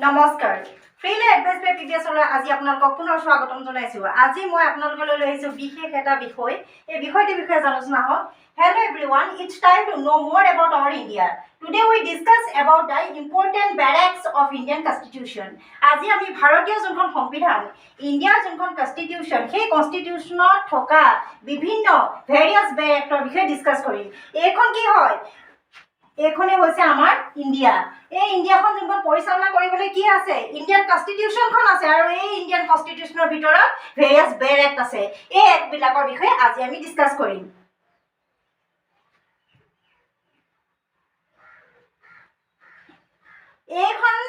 নমস্কাৰ freelawadvicebypbs আজি আপোনালোকক পুনৰ স্বাগতম জনাইছো আজি মই আপোনালোকলৈ লৈ আহিছো বিশেষ এটা বিষয় এই বিষয়টিৰ বিষয়ে আলোচনা হ'ব Hello everyone it's time to know more about our India today we discuss about the important barracks of Indian constitution আজি আমি ভাৰতীয় যোনখন সংবিধান ইণ্ডিয়াৰ যোনখন কনষ্টিটিউচন সেই কনষ্টিটিউচনত থকা বিভিন্ন ভেৰিয়াছ বেৰেক্টৰ বিষয়ে ডিসকাস কৰিম এইখন কি হয় এখনে হৈছে আমাৰ ইন্ডিয়া এই ইন্ডিয়াখন যোনখন পৰিচালনা কৰিবলৈ কি আছে ইন্ডিয়ান কনষ্টিটিউচনখন আছে আৰু এই ইন্ডিয়ান কনষ্টিটিউচনৰ ভিতৰত ভেৰিয়াছ বেৰেক্ট আছে এই একবিলাকৰ বিষয়ে আজি আমি ডিসকাস কৰিম এইখন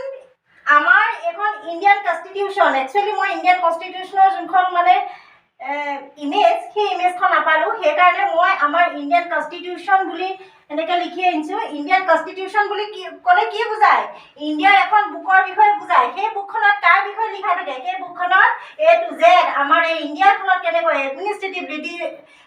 আমাৰ এখন ইন্ডিয়ান কনষ্টিটিউচন একচুয়ালি মই ইন্ডিয়ান কনষ্টিটিউচনৰ যোনখন মানে ইমেজ সেই ইমেজখন নাপালো সেই কাৰণে মই আমাৰ ইন্ডিয়ান কনষ্টিটিউচন বুলি এনেকে লিখি আনিছো ইন্ডিয়ান কনষ্টিটিউচন বুলি কি কলে কি বুজায় ইন্ডিয়াৰ এখন বুকৰ বিষয়ে বুজায় সেই বুকখনত কাৰ বিষয়ে লিখা থাকে সেই বুকখনত A to Z আমাৰ এই ইন্ডিয়াখনত কেনেকৈ এডমিনিষ্ট্ৰেটিভ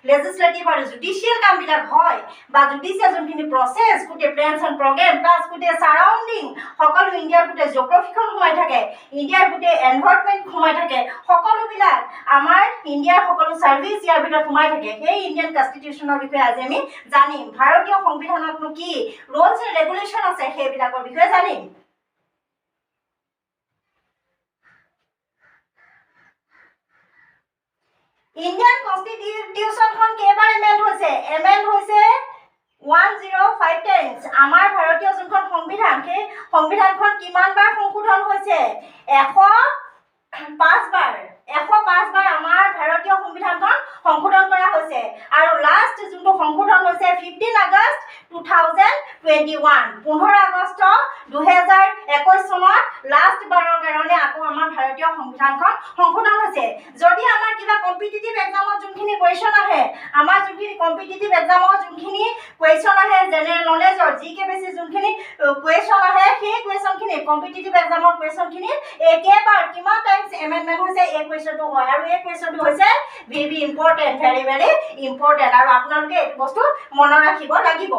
লেজিসলেটিভ আৰু জুডিশিয়াল কামবিলাক হয় বা জুডিশিয়াল যোনখিনি প্ৰসেস গোটে প্লেনছ এণ্ড প্ৰগ্ৰাম প্লাস গোটে সাৰাউণ্ডিং সকলো ইন্ডিয়াৰ গোটে জিঅগ্ৰাফিখন সোমাই থাকে ইন্ডিয়াৰ গোটে এনভাইৰনমেন্ট সোমাই থাকে সকলোবিলাক আমাৰ ইন্ডিয়াৰ সকলো সাৰ্ভিস ইয়াৰ ভিতৰত সোমাই থাকে সেই ইন্ডিয়ান কনষ্টিটিউচনৰ বিষয়ে আজি আমি জানিম ভাৰতীয় সংবিধানত কি ৰুলছ এণ্ড ৰেগুলেশন আছে সেইবিলাকৰ বিষয়ে জানিম ইন্ডিয়ান কনষ্টিটিউচনখন কেইবাৰ এমেন্ড হৈছে 105 টাইমছ আমাৰ ভাৰতীয় যোনখন সংবিধান সেই সংবিধানখন কিমান বাৰ সংশোধন হৈছে 105 বাৰ আমাৰ ভাৰতীয় সংবিধানখন সংশোধন কৰা হৈছে আৰু লাষ্ট যোনটো সংশোধন হৈছে 15 আগষ্ট 2021 15 আগষ্ট 2021 চনত লাষ্ট বাৰৰ কাৰণে আকৌ আমাৰ ভাৰতীয় সংবিধানখন সংশোধন হৈছে যদি আমাৰ কিবা কম্পিটিটিভ এক্সামত যোনখিনি কোৱেশ্চন আহে আমাৰ যোনখিনি কম্পিটিটিভ এক্সামত যোনখিনি কোৱেশ্চন আহে জেনেৰেল নলেজৰ জিকে বেছি যোনখিনি কোৱেশ্চন আহে সেই কোৱেশ্চনখিনি কম্পিটিটিভ এক্সামৰ কোৱেশ্চনখিনি একেবাৰ কিমান টাইমছ এমেন্ডমেন্ট হৈছে এই কোৱেশ্চনটো হয় আৰু এই কোৱেশ্চনটো হৈছে ভেৰি ইম্পৰ্টেন্ট ভেৰি ইম্পৰ্টেন্ট আৰু আপোনালোকে এই বস্তু মনত ৰাখিব লাগিব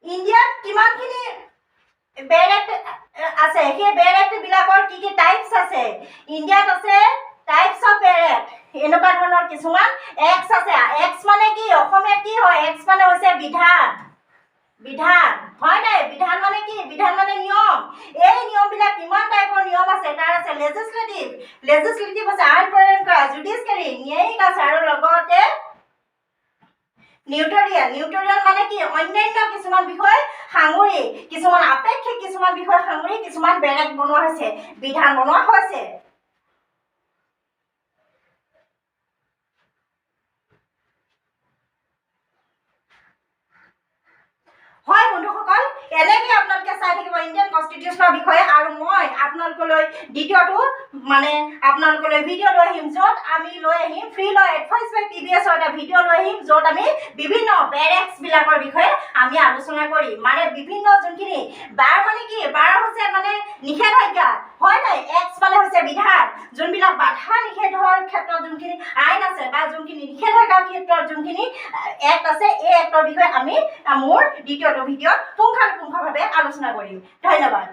ইন্ডিয়াত কিমানখিনি বেৰেক্ট আছে সেই বেৰেক্ট বিলাকৰ কি কি টাইপস আছে ইন্ডিয়াত আছে টাইপস অফ বেৰেক্ট এনেকুৱা ধৰণৰ কিছুমান এক্স আছে এক্স মানে কি অসমীয়া কি হয় এক্স মানে হৈছে বিধান হয় নাই বিধান মানে কি বিধান মানে নিয়ম এই নিয়মবিলাক কিমান টাইপৰ নিয়ম আছে তাৰ আছে লেজিসলেটিভ আছে আইন প্ৰণয়ন কৰা জুডিশিয়াৰী ন্যায়িক আছে আৰু লগতে নিউটৰিয়েল মানে কি অন্যান্য কিছুমান বিষয় সাঙুৰি কিছুমান আপেক্ষিক কিছুমান বিষয় সাঙুৰি কিছুমান বেৰেক্ট বনোৱা হৈছে বিধান বনোৱা হৈছে হয় বন্ধুসকল এনেকৈ আপোনালোকে চাই থাকিব ইণ্ডিয়ান কনষ্টিটিউচনৰ বিষয়ে আৰু মই আপোনালোকলৈ দ্বিতীয়টো মানে আপোনালোকলৈ ভিডিঅ' লৈ আহিম য'ত আমি লৈ আহিম ফ্ৰী ল এডভাইচ বাই PBS এটা ভিডিঅ' লৈ আহিম য'ত আমি বিভিন্ন বেৰেক্স বিলাকৰ বিষয়ে আমি আলোচনা কৰিম মানে বিভিন্ন যোনখিনি বাৰ মানে কি বাৰ হৈছে মানে নিষেধাজ্ঞা হয় নাই এক্স মানে হৈছে বিধান যোনবিলাক বাধা নিষেধৰ ক্ষেত্ৰত যোনখিনি আইন আছে বা যোনখিনি নিষেধাজ্ঞাৰ ক্ষেত্ৰত যোনখিনি এক্ট আছে এই এক্টৰ বিষয়ে আমি মোৰ দ্বিতীয়টো ভিডিঅ'ত পুংখানুপুংখভাৱে আলোচনা কৰিম ধন্যবাদ